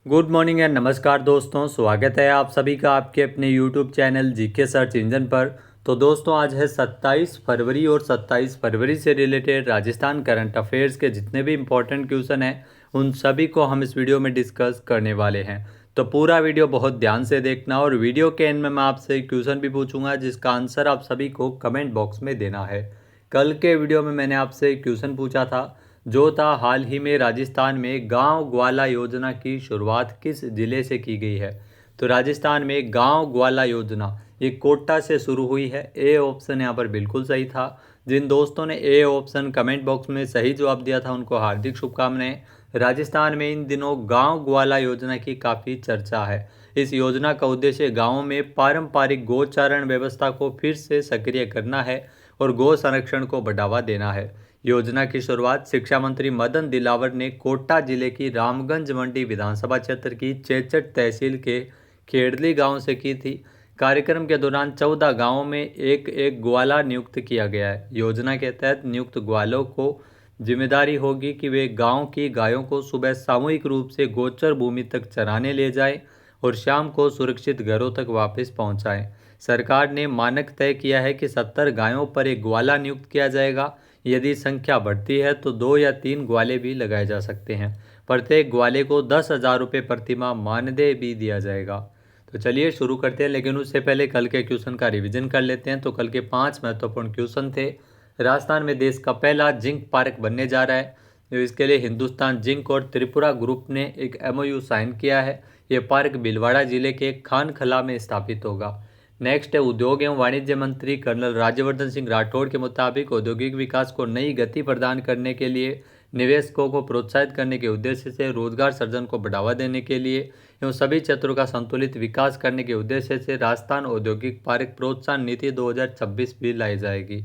Good morning and नमस्कार दोस्तों, स्वागत है आप सभी का आपके अपने YouTube channel GK search engine पर। तो दोस्तों आज है 27 फरवरी और 27 फरवरी से रिलेटेड राजस्थान करंट अफेयर्स के जितने भी इम्पोर्टेंट क्वेश्चन हैं उन सभी को हम इस वीडियो में डिस्कस करने वाले हैं। तो पूरा वीडियो बहुत ध्यान से देखना और वीडियो के एंड में मैं आपसे क्वेश्चन भी पूछूंगा जिसका आंसर आप सभी को कमेंट बॉक्स में देना है। कल के वीडियो में मैंने आपसे क्वेश्चन पूछा था जो था हाल ही में राजस्थान में गांव ग्वाला योजना की शुरुआत किस जिले से की गई है। तो राजस्थान में गांव ग्वाला योजना ये कोटा से शुरू हुई है। ए ऑप्शन यहाँ पर बिल्कुल सही था। जिन दोस्तों ने ए ऑप्शन कमेंट बॉक्स में सही जवाब दिया था उनको हार्दिक शुभकामनाएं। राजस्थान में इन दिनों गांव ग्वाला योजना की काफ़ी चर्चा है। इस योजना का उद्देश्य गाँवों में पारंपरिक गोचारण व्यवस्था को फिर से सक्रिय करना है और गौ संरक्षण को बढ़ावा देना है। योजना की शुरुआत शिक्षा मंत्री मदन दिलावर ने कोटा जिले की रामगंज मंडी विधानसभा क्षेत्र की चेचट तहसील के खेड़ली गांव से की थी। कार्यक्रम के दौरान 14 गांवों में एक एक ग्वाला नियुक्त किया गया है। योजना के तहत नियुक्त ग्वालों को जिम्मेदारी होगी कि वे गांव की गायों को सुबह सामूहिक रूप से गोचर भूमि तक चराने ले जाएं और शाम को सुरक्षित घरों तक वापस पहुंचाएं। सरकार ने मानक तय किया है कि 70 गायों पर एक ग्वाला नियुक्त किया जाएगा। यदि संख्या बढ़ती है तो 2 या 3 ग्वाले भी लगाए जा सकते हैं। प्रत्येक ग्वाले को 10,000 रुपये प्रतिमाह मानदेय भी दिया जाएगा। तो चलिए शुरू करते हैं, लेकिन उससे पहले कल के क्वेश्चन का रिवीजन कर लेते हैं। तो कल के 5 महत्वपूर्ण क्वेश्चन थे। राजस्थान में देश का पहला जिंक पार्क बनने जा रहा है। तो इसके लिए हिंदुस्तान जिंक और त्रिपुरा ग्रुप ने एक MOU साइन किया है। ये पार्क भीलवाड़ा जिले के खानखला में स्थापित होगा। नेक्स्ट है उद्योग एवं वाणिज्य मंत्री कर्नल राज्यवर्धन सिंह राठौड़ के मुताबिक औद्योगिक विकास को नई गति प्रदान करने के लिए निवेशकों को प्रोत्साहित करने के उद्देश्य से रोजगार सृजन को बढ़ावा देने के लिए एवं सभी क्षेत्रों का संतुलित विकास करने के उद्देश्य से राजस्थान औद्योगिक पार्क प्रोत्साहन नीति 2026 भी लाई जाएगी।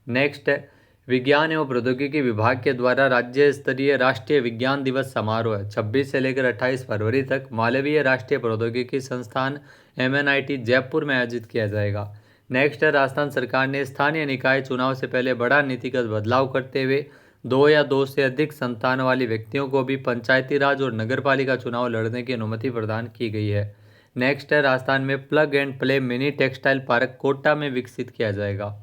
नेक्स्ट है विज्ञान एवं प्रौद्योगिकी विभाग के द्वारा राज्य स्तरीय राष्ट्रीय विज्ञान दिवस समारोह 26 से लेकर 28 फरवरी तक मालवीय राष्ट्रीय प्रौद्योगिकी संस्थान MNIT जयपुर में आयोजित किया जाएगा। नेक्स्ट है राजस्थान सरकार ने स्थानीय निकाय चुनाव से पहले बड़ा नीतिगत बदलाव करते हुए 2 या 2 से अधिक संतान वाले व्यक्तियों को भी पंचायती राज और नगरपालिका चुनाव लड़ने की अनुमति प्रदान की गई है। नेक्स्ट है राजस्थान में plug and play mini textile park Kota में विकसित किया जाएगा।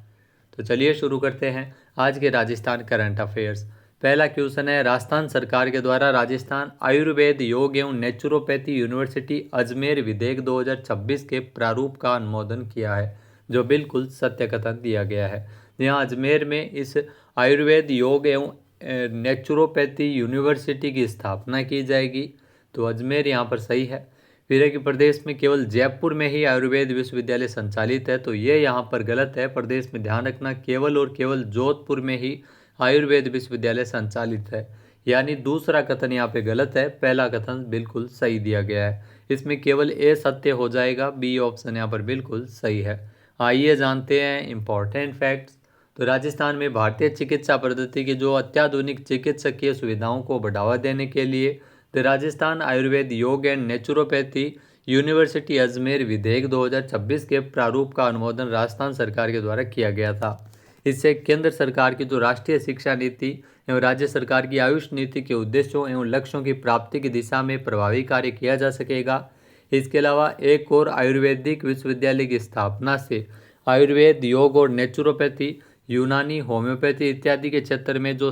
तो चलिए शुरू करते हैं आज के राजस्थान करंट अफेयर्स। पहला क्वेश्चन है राजस्थान सरकार के द्वारा राजस्थान आयुर्वेद योग एवं नेचुरोपैथी यूनिवर्सिटी अजमेर विधेयक 2026 के प्रारूप का अनुमोदन किया है, जो बिल्कुल सत्य कथन दिया गया है। यहाँ अजमेर में इस आयुर्वेद योग एवं नेचुरोपैथी यूनिवर्सिटी की स्थापना की जाएगी। तो अजमेर यहाँ पर सही है। फिर है कि प्रदेश में केवल जयपुर में ही आयुर्वेद विश्वविद्यालय संचालित है, तो ये यहाँ पर गलत है। प्रदेश में ध्यान रखना केवल और केवल जोधपुर में ही आयुर्वेद विश्वविद्यालय संचालित है, यानी दूसरा कथन यहाँ पे गलत है, पहला कथन बिल्कुल सही दिया गया है। इसमें केवल ए सत्य हो जाएगा, बी ऑप्शन यहाँ पर बिल्कुल सही है। आइए जानते हैं इम्पॉर्टेंट फैक्ट्स। तो राजस्थान में भारतीय चिकित्सा पद्धति की जो अत्याधुनिक चिकित्सकीय सुविधाओं को बढ़ावा देने के लिए द राजस्थान आयुर्वेद योग एंड नेचुरोपैथी यूनिवर्सिटी अजमेर विधेयक 2026 के प्रारूप का अनुमोदन राजस्थान सरकार के द्वारा किया गया था। इससे केंद्र सरकार की जो राष्ट्रीय शिक्षा नीति एवं राज्य सरकार की आयुष नीति के उद्देश्यों एवं लक्ष्यों की प्राप्ति की दिशा में प्रभावी कार्य किया जा सकेगा। इसके अलावा एक और आयुर्वेदिक विश्वविद्यालय की स्थापना से आयुर्वेद योग और नेचुरोपैथी यूनानी होम्योपैथी इत्यादि के क्षेत्र में जो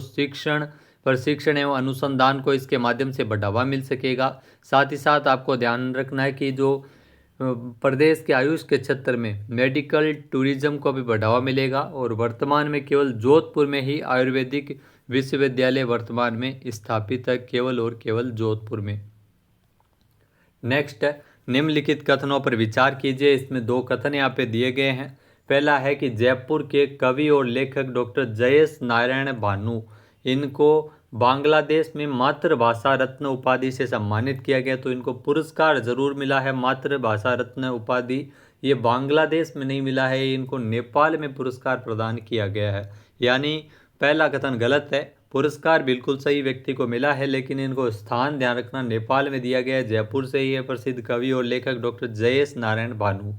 प्रशिक्षण एवं अनुसंधान को इसके माध्यम से बढ़ावा मिल सकेगा। साथ ही साथ आपको ध्यान रखना है कि जो प्रदेश के आयुष के क्षेत्र में मेडिकल टूरिज्म को भी बढ़ावा मिलेगा और वर्तमान में केवल जोधपुर में ही आयुर्वेदिक विश्वविद्यालय वर्तमान में स्थापित है, केवल और केवल जोधपुर में। नेक्स्ट है निम्नलिखित कथनों पर विचार कीजिए। इसमें 2 कथन यहाँ पे दिए गए हैं। पहला है कि जयपुर के कवि और लेखक डॉक्टर जयेश नारायण भानु, इनको बांग्लादेश में मातृभाषा रत्न उपाधि से सम्मानित किया गया। तो इनको पुरस्कार जरूर मिला है मातृभाषा रत्न उपाधि, ये बांग्लादेश में नहीं मिला है, इनको नेपाल में पुरस्कार प्रदान किया गया है। यानी पहला कथन गलत है, पुरस्कार बिल्कुल सही व्यक्ति को मिला है, लेकिन इनको स्थान ध्यान रखना नेपाल में दिया गया है। जयपुर से ही है प्रसिद्ध कवि और लेखक डॉक्टर जयेश नारायण भानु।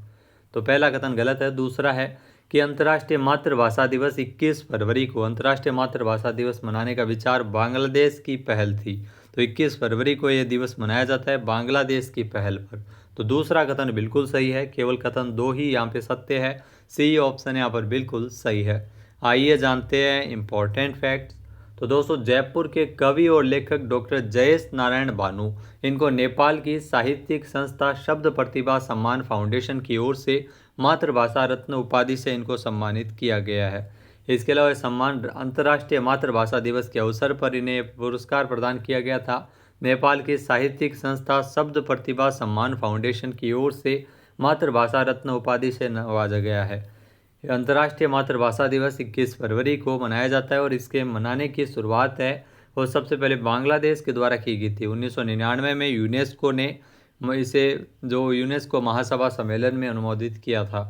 तो पहला कथन गलत है। दूसरा है कि अंतर्राष्ट्रीय मातृभाषा दिवस 21 फरवरी को अंतर्राष्ट्रीय मातृभाषा दिवस मनाने का विचार बांग्लादेश की पहल थी। तो 21 फरवरी को ये दिवस मनाया जाता है बांग्लादेश की पहल पर। तो दूसरा कथन बिल्कुल सही है, केवल कथन 2 ही यहाँ पे सत्य है। सी ऑप्शन यहाँ पर बिल्कुल सही है। आइए जानते हैं इम्पोर्टेंट फैक्ट्स। तो दोस्तों, जयपुर के कवि और लेखक डॉक्टर जयेश नारायण बानू, इनको नेपाल की साहित्यिक संस्था शब्द प्रतिभा सम्मान फाउंडेशन की ओर से मातृभाषा रत्न उपाधि से इनको सम्मानित किया गया है। इसके अलावा सम्मान अंतर्राष्ट्रीय मातृभाषा दिवस के अवसर पर इन्हें पुरस्कार प्रदान किया गया था। नेपाल की साहित्यिक संस्था शब्द प्रतिभा सम्मान फाउंडेशन की ओर से मातृभाषा रत्न उपाधि से नवाजा गया है। अंतर्राष्ट्रीय मातृभाषा दिवस 21 फरवरी को मनाया जाता है और इसके मनाने की शुरुआत है वो सबसे पहले बांग्लादेश के द्वारा की गई थी। 1999 में यूनेस्को ने इसे यूनेस्को महासभा सम्मेलन में अनुमोदित किया था।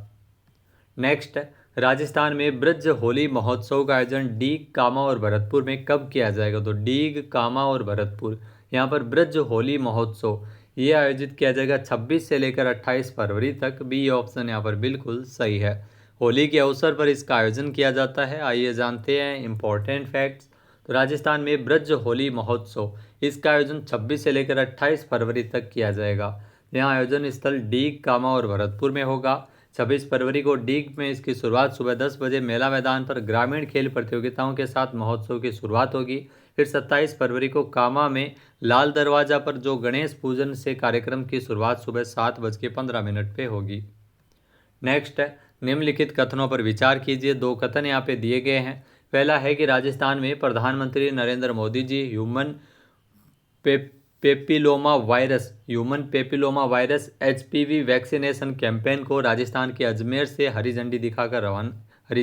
नेक्स्ट, राजस्थान में ब्रज होली महोत्सव का आयोजन डीग, कामा और भरतपुर में कब किया जाएगा? तो डीग, कामा और भरतपुर, यहाँ पर ब्रज होली महोत्सव ये आयोजित किया जाएगा 26 से लेकर 28 फरवरी तक। बी ऑप्शन यहाँ पर बिल्कुल सही है। होली के अवसर पर इसका आयोजन किया जाता है। आइए जानते हैं इम्पोर्टेंट फैक्ट्स। तो राजस्थान में ब्रज होली महोत्सव, इसका आयोजन 26 से लेकर 28 फरवरी तक किया जाएगा। यहाँ आयोजन स्थल डीग, कामा और भरतपुर में होगा। 26 फरवरी को डीग में इसकी शुरुआत सुबह 10 बजे मेला मैदान पर ग्रामीण खेल प्रतियोगिताओं के साथ महोत्सव की शुरुआत होगी। फिर 27 फरवरी को कामा में लाल दरवाजा पर जो गणेश पूजन से कार्यक्रम की शुरुआत सुबह 7:15 पे होगी। नेक्स्ट है, निम्नलिखित कथनों पर विचार कीजिए। 2 कथन यहाँ पे दिए गए हैं। पहला है कि राजस्थान में प्रधानमंत्री Narendra Modi ji human papilloma virus HPV vaccination campaign को राजस्थान के अजमेर से हरी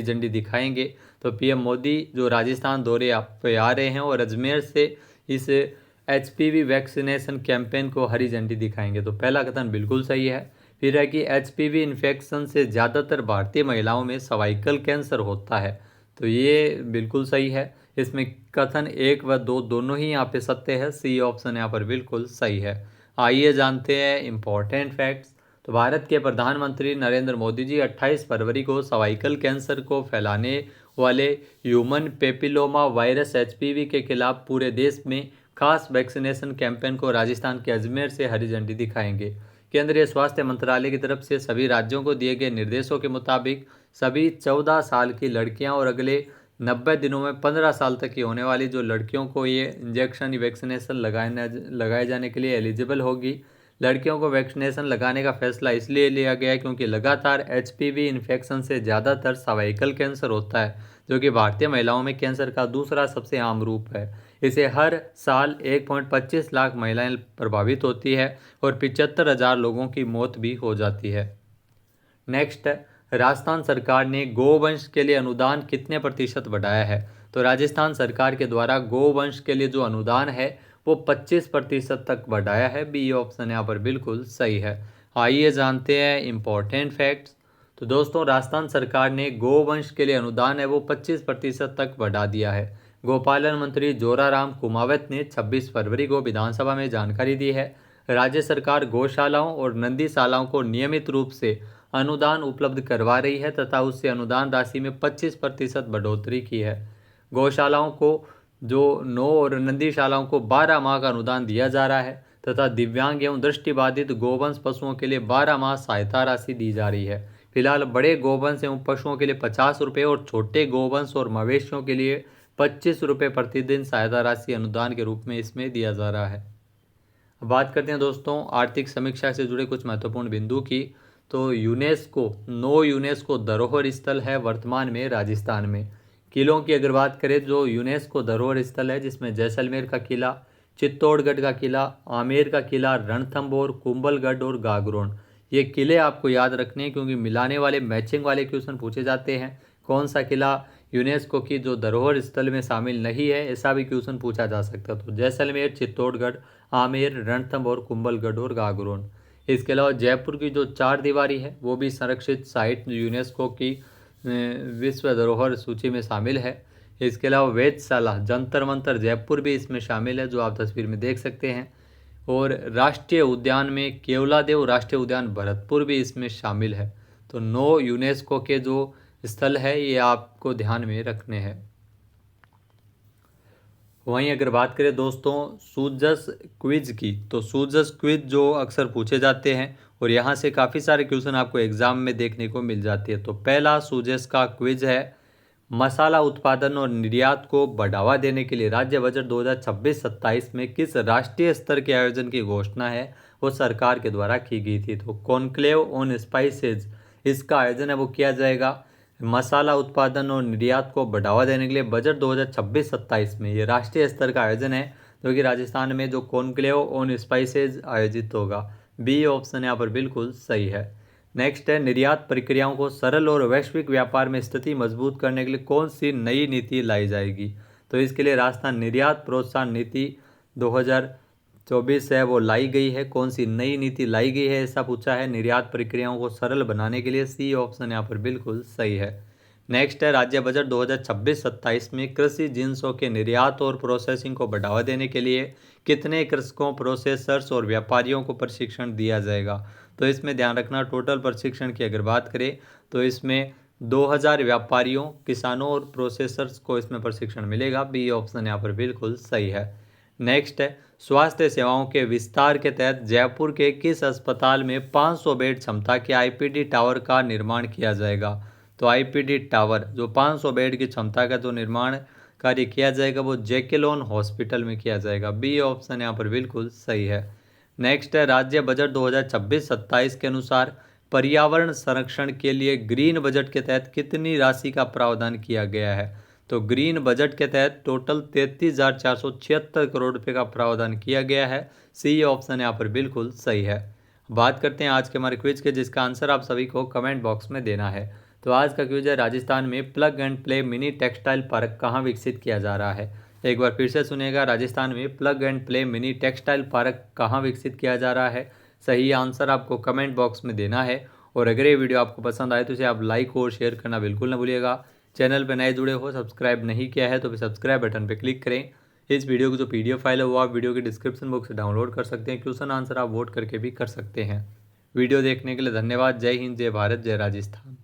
झंडी दिखाएंगे। तो पीएम मोदी जो राजस्थान दौरे पे आ रहे हैं और अजमेर से इस HPV वैक्सीनेशन कैंपेन को हरी झंडी दिखाएंगे। तो पहला कथन बिल्कुल सही है। फिर है कि HPV इन्फेक्शन से ज़्यादातर भारतीय महिलाओं में सर्वाइकल कैंसर होता है। तो ये बिल्कुल सही है। इसमें कथन 1 व 2 दोनों ही यहाँ पे सत्य है। सी ऑप्शन यहाँ पर बिल्कुल सही है। आइए जानते हैं इम्पोर्टेंट फैक्ट्स। तो भारत के प्रधानमंत्री नरेंद्र मोदी जी 28 फरवरी को सर्वाइकल कैंसर को फैलाने वाले ह्यूमन पेपिलोमा वायरस HPV के खिलाफ पूरे देश में खास वैक्सीनेशन कैंपेन को राजस्थान के अजमेर से हरी झंडी दिखाएंगे। केंद्रीय स्वास्थ्य मंत्रालय की तरफ से सभी राज्यों को दिए गए निर्देशों के मुताबिक सभी 14 साल की लड़कियां और अगले 90 दिनों में 15 साल तक की होने वाली जो लड़कियों को ये इंजेक्शन वैक्सीनेशन लगाए जाने के लिए एलिजिबल होगी। लड़कियों को वैक्सीनेशन लगाने का फैसला इसलिए लिया गया है क्योंकि लगातार HPV इन्फेक्शन से ज़्यादातर सर्वाइकल कैंसर होता है, जो कि भारतीय महिलाओं में कैंसर का दूसरा सबसे आम रूप है। इसे हर साल 1.25 लाख महिलाएं प्रभावित होती है और 75,000 लोगों की मौत भी हो जाती है। नेक्स्ट, राजस्थान सरकार ने गोवंश के लिए अनुदान कितने प्रतिशत बढ़ाया है? तो राजस्थान सरकार के द्वारा गोवंश के लिए जो अनुदान है वो 25% तक बढ़ाया है। बी ऑप्शन यहाँ पर बिल्कुल सही है। आइए जानते हैं इम्पोर्टेंट फैक्ट्स। तो दोस्तों, राजस्थान सरकार ने गोवंश के लिए अनुदान है वो 25% तक बढ़ा दिया है। गोपालन मंत्री जोराराम कुमावत ने 26 फरवरी को विधानसभा में जानकारी दी है। राज्य सरकार गौशालाओं और नंदीशालाओं को नियमित रूप से अनुदान उपलब्ध करवा रही है तथा उससे अनुदान राशि में 25% बढ़ोतरी की है। गौशालाओं को जो 9 और नंदीशालाओं को 12 माह का अनुदान दिया जा रहा है तथा दिव्यांग एवं दृष्टिबाधित गोवंश पशुओं के लिए 12 माह सहायता राशि दी जा रही है। फिलहाल बड़े गोवंश एवं पशुओं के लिए 50 रुपये और छोटे गोवंश और मवेशियों के लिए 25 रुपये प्रतिदिन सहायता राशि अनुदान के रूप में इसमें दिया जा रहा है। अब बात करते हैं दोस्तों आर्थिक समीक्षा से जुड़े कुछ महत्वपूर्ण बिंदु की। तो यूनेस्को धरोहर स्थल है वर्तमान में राजस्थान में। किलों की अगर बात करें, जो यूनेस्को धरोहर स्थल है जिसमें जैसलमेर का किला, चित्तौड़गढ़ का किला, आमेर का किला, रणथंभौर, कुंभलगढ़ और गागरोन, ये किले आपको याद रखने हैं क्योंकि मिलाने वाले मैचिंग वाले क्वेश्चन पूछे जाते हैं। कौन सा किला यूनेस्को की जो धरोहर स्थल में शामिल नहीं है, ऐसा भी क्वेश्चन पूछा जा सकता है। तो जैसलमेर, चित्तौड़गढ़, आमेर, रणथंभौर, कुंभलगढ़ और गागरोन। इसके अलावा जयपुर की जो 4 दीवारी है वो भी संरक्षित साइट यूनेस्को की विश्व धरोहर सूची में शामिल है। इसके अलावा वेधशाला, जंतर मंतर जयपुर भी इसमें शामिल है, जो आप तस्वीर में देख सकते हैं। और राष्ट्रीय उद्यान में केवलादेव राष्ट्रीय उद्यान भरतपुर भी इसमें शामिल है। तो 9 यूनेस्को के जो स्थल है ये आपको ध्यान में रखने हैं। वहीं अगर बात करें दोस्तों सूजस क्विज की, तो सूजस क्विज जो अक्सर पूछे जाते हैं और यहाँ से काफ़ी सारे क्वेश्चन आपको एग्जाम में देखने को मिल जाती है। तो पहला सूजस का क्विज है, मसाला उत्पादन और निर्यात को बढ़ावा देने के लिए राज्य बजट 2026-27 में किस राष्ट्रीय स्तर के आयोजन की घोषणा है वो सरकार के द्वारा की गई थी। तो कॉन्क्लेव ऑन स्पाइसेज इसका आयोजन है वो किया जाएगा मसाला उत्पादन और निर्यात को बढ़ावा देने के लिए बजट 2026-27 में। ये राष्ट्रीय स्तर का आयोजन है जो कि राजस्थान में जो कॉन्क्लेव ऑन स्पाइसेज आयोजित होगा। बी ऑप्शन यहाँ पर बिल्कुल सही है। नेक्स्ट है, निर्यात प्रक्रियाओं को सरल और वैश्विक व्यापार में स्थिति मजबूत करने के लिए कौन सी नई नीति लाई जाएगी। तो इसके लिए राजस्थान निर्यात प्रोत्साहन नीति 2024 है वो लाई गई है। कौन सी नई नीति लाई गई है ऐसा पूछा है निर्यात प्रक्रियाओं को सरल बनाने के लिए। सी ऑप्शन यहाँ पर बिल्कुल सही है। नेक्स्ट है, राज्य बजट 2026-27 में कृषि जिन्सों के निर्यात और प्रोसेसिंग को बढ़ावा देने के लिए कितने कृषकों, प्रोसेसर्स और व्यापारियों को प्रशिक्षण दिया जाएगा। तो इसमें ध्यान रखना, टोटल प्रशिक्षण की अगर बात करें तो इसमें 2000 व्यापारियों, किसानों और प्रोसेसर्स को इसमें प्रशिक्षण मिलेगा। बी ऑप्शन यहाँ पर बिल्कुल सही है। नेक्स्ट है, स्वास्थ्य सेवाओं के विस्तार के तहत जयपुर के किस अस्पताल में 500 बेड क्षमता के आईपीडी टावर का निर्माण किया जाएगा। तो आईपीडी टावर जो 500 बेड की क्षमता का जो निर्माण कार्य किया जाएगा वो जैकेलोन हॉस्पिटल में किया जाएगा। बी ऑप्शन यहाँ पर बिल्कुल सही है। नेक्स्ट है, राज्य बजट 2026-27 के अनुसार पर्यावरण संरक्षण के लिए ग्रीन बजट के तहत कितनी राशि का प्रावधान किया गया है। तो ग्रीन बजट के तहत टोटल 33,476 करोड़ रुपए का प्रावधान किया गया है। सी ऑप्शन यहाँ पर बिल्कुल सही है। बात करते हैं आज के हमारे क्विज के, जिसका आंसर आप सभी को कमेंट बॉक्स में देना है। तो आज का क्विज है, राजस्थान में plug and play mini textile park कहाँ विकसित किया जा रहा है। एक बार फिर से सुनिएगा, राजस्थान में plug and play mini textile park कहाँ विकसित किया जा रहा है। सही आंसर आपको कमेंट बॉक्स में देना है। और अगर ये वीडियो आपको पसंद आए तो इसे आप लाइक और शेयर करना बिल्कुल ना भूलिएगा। चैनल पर नए जुड़े हो, सब्सक्राइब नहीं किया है तो फिर सब्सक्राइब बटन पर क्लिक करें। इस वीडियो की जो PDF फाइल है वो आप वीडियो के डिस्क्रिप्शन बॉक्स से डाउनलोड कर सकते हैं। क्वेश्चन आंसर आप वोट करके भी कर सकते हैं। वीडियो देखने के लिए धन्यवाद। जय हिंद, जय भारत, जय राजस्थान।